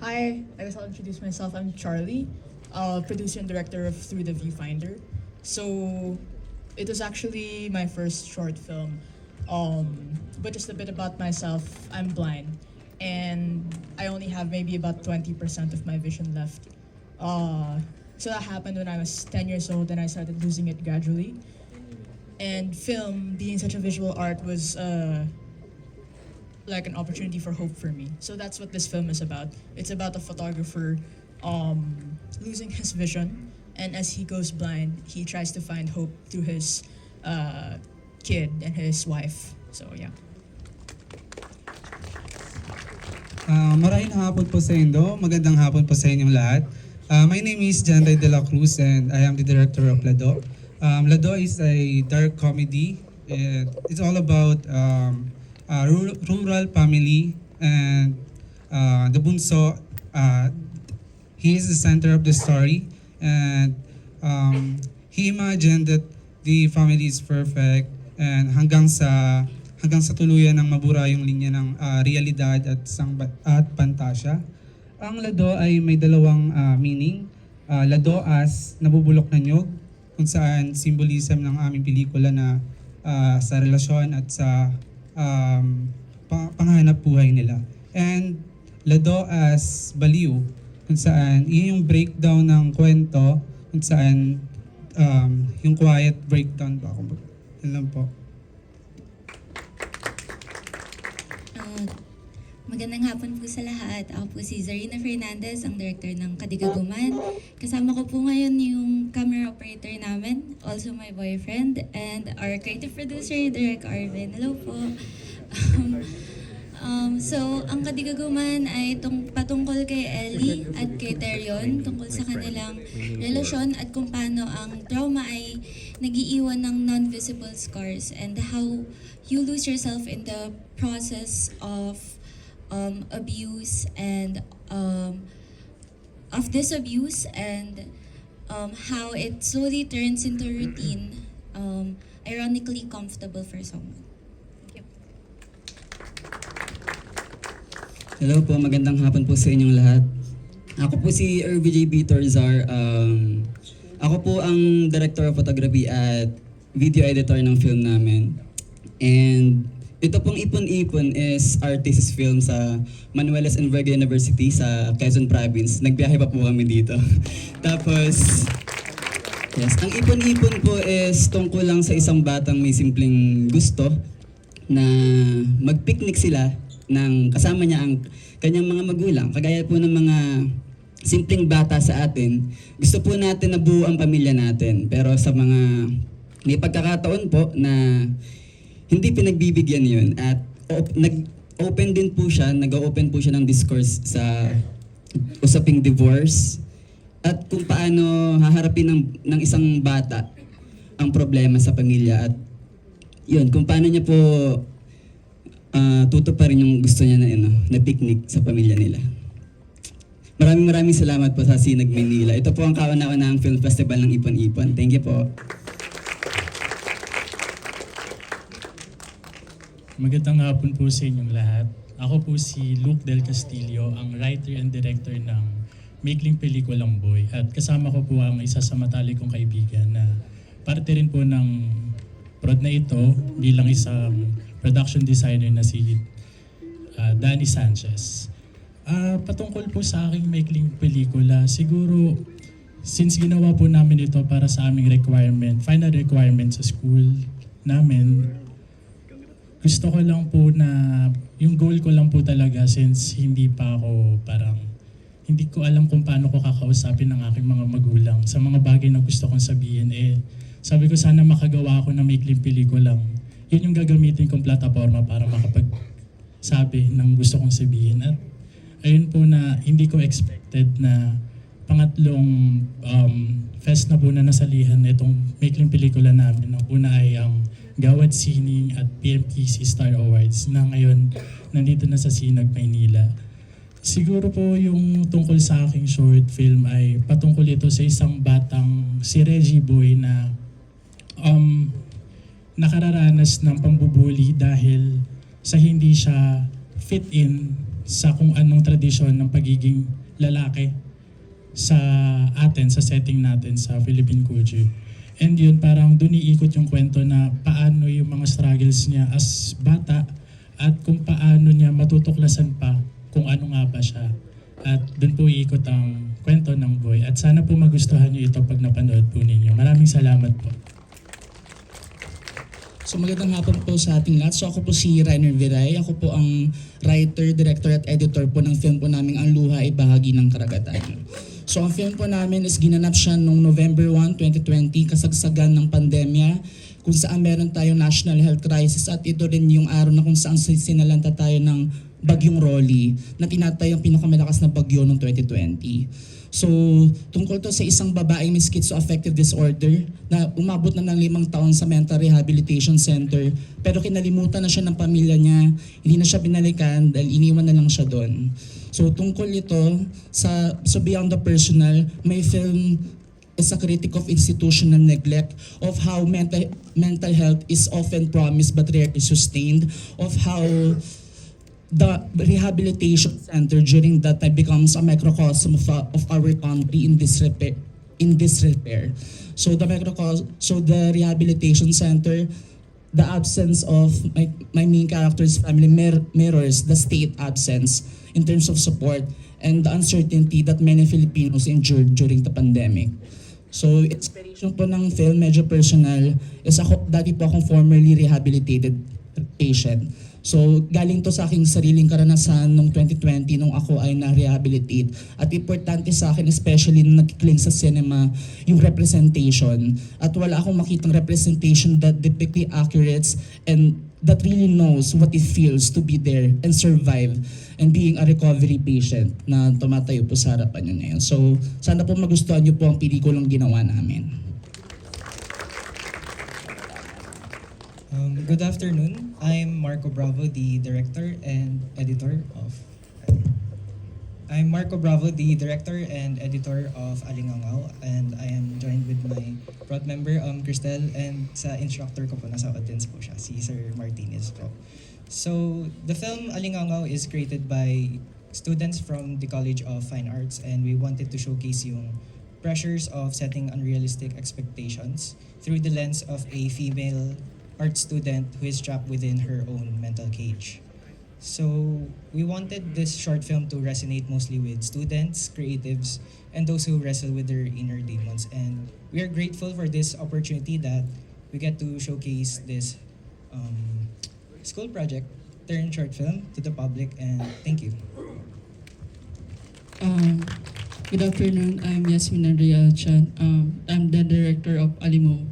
Hi, I guess I'll introduce myself. I'm Charlie, producer and director of Through the Viewfinder. So, it was actually my first short film. But just a bit about myself, I'm blind. And I only have maybe about 20% of my vision left. So that happened when I was 10 years old and I started losing it gradually. And film, being such a visual art, was like an opportunity for hope for me. So that's what this film is about. It's about a photographer losing his vision, and as he goes blind, he tries to find hope through his kid and his wife. So yeah. Marahil hapon po sa Indo. Magandang hapon po sa inyong lahat. My name is John Ray de la Cruz and I am the director of Lado. Lado is a dark comedy. It's all about a rural family and the bunso. He is the center of the story and he imagined that the family is perfect and hanggang sa tuluyan ng mabura yung linya ng realidad at pantasya. Ang lado ay may dalawang meaning. Lado as nabubulok na nyog, kung saan symbolism ng aming pelikula na sa relasyon at sa panghanap buhay nila. And lado as baliw, kung saan yun yung breakdown ng kwento, kung saan yung quiet breakdown ba. Yun lang po. Magandang hapon po sa lahat. Ako po si Zarina Fernandez, ang director ng Kadigaguman. Kasama ko po ngayon yung camera operator namin, also my boyfriend, and our creative producer, Direk Arvin. Hello po. So, ang Kadigaguman ay patungkol kay Ellie at kay Terion, tungkol sa kanilang relasyon at kung paano ang trauma ay nagiiwan ng non-visible scars and how you lose yourself in the process of abuse and of this abuse and how it slowly turns into routine, ironically comfortable for someone. Thank you. Hello po, magandang hapon po sa inyong lahat. Ako po si RVJ Torzar. Ako po ang Director of Photography at Video Editor ng film namin. And ito pong Ipon-Ipon is our thesis film sa Manuelas and Verga University sa Quezon Province. Nagbiyahe pa po kami dito. Tapos, yes, ang Ipon-Ipon po is tungkol lang sa isang batang may simpleng gusto na mag-picnic sila ng kasama niya ang kanyang mga magulang. Kagaya po ng mga simpleng bata sa atin, gusto po natin na buo ang pamilya natin. Pero sa mga may pagkakataon po na hindi pinagbibigyan yun at nag-open po siya ng discourse sa usaping divorce at kung paano haharapin ng isang bata ang problema sa pamilya at yun, kung paano niya po tutuparin yung gusto niya na picnic sa pamilya nila. Maraming salamat po sa Sinag Manila. Ito po ang kauna-unahang film festival ng Ipon-Ipon. Thank you po. Magandang hapon po sa inyong lahat. Ako po si Luke Del Castillo, ang writer and director ng maikling pelikulang Boy. At kasama ko po ang isa sa matalik kong kaibigan na parte rin po ng prod na ito bilang isang production designer na si Danny Sanchez. Patungkol po sa aking maikling pelikula, siguro since ginawa po namin ito para sa aming final requirement sa school namin, gusto ko lang po na, yung goal ko lang po talaga since hindi ko alam kung paano ko kakausapin ng aking mga magulang sa mga bagay na gusto kong sabihin. Sabi ko sana makagawa ako ng maikling pelikulang. Yun yung gagamitin kong plataforma para makapagsabi ng gusto kong sabihin. At ayun po na hindi ko expected na pangatlong fest na po na nasalihan itong maikling pelikula namin. Ang una ay ang Gawad Sining at PMTC Star Awards na ngayon nandito na sa Sinag, Maynila. Siguro po yung tungkol sa aking short film ay patungkol ito sa isang batang si Reggie Boy na nakararanas ng pambubuli dahil sa hindi siya fit in sa kung anong tradisyon ng pagiging lalaki sa atin, sa setting natin sa Philippine culture. And yun, parang dun iikot yung kwento na paano yung mga struggles niya as bata at kung paano niya matutuklasan pa kung ano nga ba siya. At dun po iikot ang kwento ng Boy. At sana po magustuhan niyo ito pag napanood po ninyo. Maraming salamat po. So magandang hapon po sa ating lahat. So ako po si Rainer Viray. Ako po ang writer, director at editor po ng film po naming Ang Luha ay Bahagi ng Karagatan. So ang film po namin is ginanap siya noong November 1, 2020, kasagsagan ng pandemya, kung saan meron tayong national health crisis at ito rin yung araw na kung saan sinalanta tayo ng Bagyong Rolly na tinatayang pinakamalakas na bagyo noong 2020. So, tungkol to sa isang babaeng may schizoaffective disorder na umabot na ng 5 taon sa mental rehabilitation center pero kinalimutan na siya ng pamilya niya, hindi na siya binalikan dahil iniwan na lang siya doon. So, tungkol ito sa beyond the personal, may film is a critic of institutional neglect, of how mental health is often promised but rarely sustained, of how the rehabilitation center during that time becomes a microcosm of our country in disrepair. So the rehabilitation center, the absence of my main character's family mirrors the state absence in terms of support and the uncertainty that many Filipinos endured during the pandemic. So, inspiration po ng film, medyo personal, is dati po akong formerly rehabilitated patient. So, galing to sa aking sariling karanasan noong 2020 nung ako ay na-rehabilitate. At importante sa akin, especially nung nagkikling sa cinema, yung representation. At wala akong makitang representation that depictly accurate and that really knows what it feels to be there and survive and being a recovery patient na tumatayo po sa harapan nyo ngayon. So, sana po magustuhan nyo po ang pelikulang ginawa namin. Good afternoon. I'm Marco Bravo, the director and editor of Alingangaw, and I am joined with my proud member Cristel, and sa instructor ko po nasa audience po siya, si Sir Martinez po. So the film Alingangaw is created by students from the College of Fine Arts, and we wanted to showcase yung pressures of setting unrealistic expectations through the lens of a female art student who is trapped within her own mental cage. So we wanted this short film to resonate mostly with students, creatives, and those who wrestle with their inner demons. And we are grateful for this opportunity that we get to showcase this school project turned short film to the public, and thank you. Good afternoon. I'm Yasmin Andrea Chan. I'm the director of Alimo.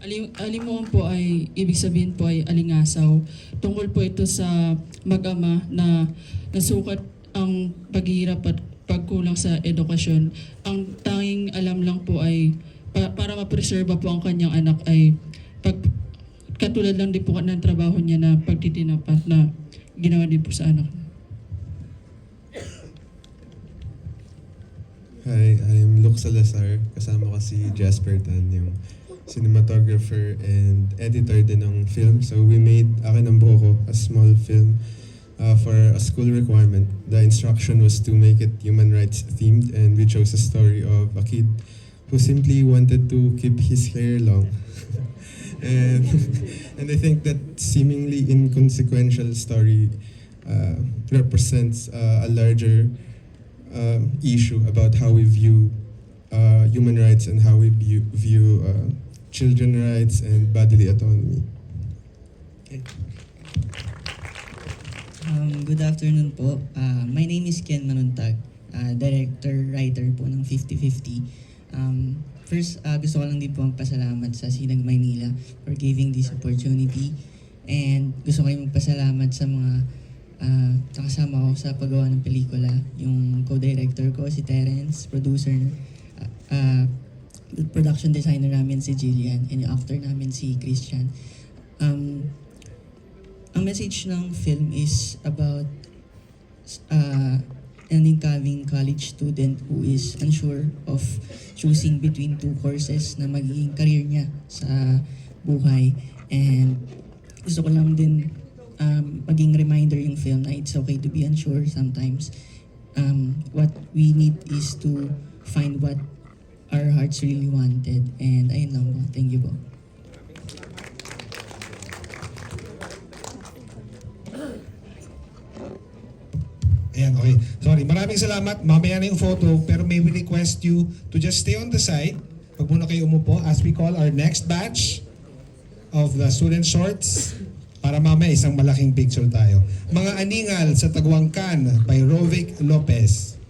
Alimo po ay, ibig sabihin po ay alingasaw. Tungkol po ito sa mag-ama na nasukat ang paghihirap at pagkulang sa edukasyon. Ang tanging alam lang po ay para ma-preserve po ang kanyang anak ay katulad lang din po ng trabaho niya na pagtitinapat na ginawa din po sa anak. Hi, I'm Luke Salazar. Kasama ko si Jasper Tan, yung cinematographer and editor din ng film. So we made Akin ang Buho Ko, a small film for a school requirement. The instruction was to make it human rights themed, and we chose a story of a kid who simply wanted to keep his hair long. and I think that seemingly inconsequential story represents a larger issue about how we view human rights and how we view children's rights and bodily autonomy. Good afternoon po. My name is Ken Manuntag, director, writer po ng 50/50. First, gusto ko lang din po magpasalamat sa Sinag Maynila for giving this opportunity. And gusto ko rin magpasalamat sa mga nakasama ko sa paggawa ng pelikula. Yung co-director ko, si Terence, producer, production designer namin si Jillian, and yung actor namin si Christian. Ang message ng film is about an incoming college student who is unsure of choosing between two courses na magiging career niya sa buhay. And gusto ko lang din maging reminder yung film na it's okay to be unsure sometimes. What we need is to find what our hearts really wanted. And ayun lang po. Thank you po. Ayan, okay. Sorry, maraming salamat. Mamaya na yung photo, pero may we request you to just stay on the side. Pag muna kayo umupo as we call our next batch of the student shorts para mamaya isang malaking picture tayo. Mga Aningal sa Tagwangkan by Rovic Lopez.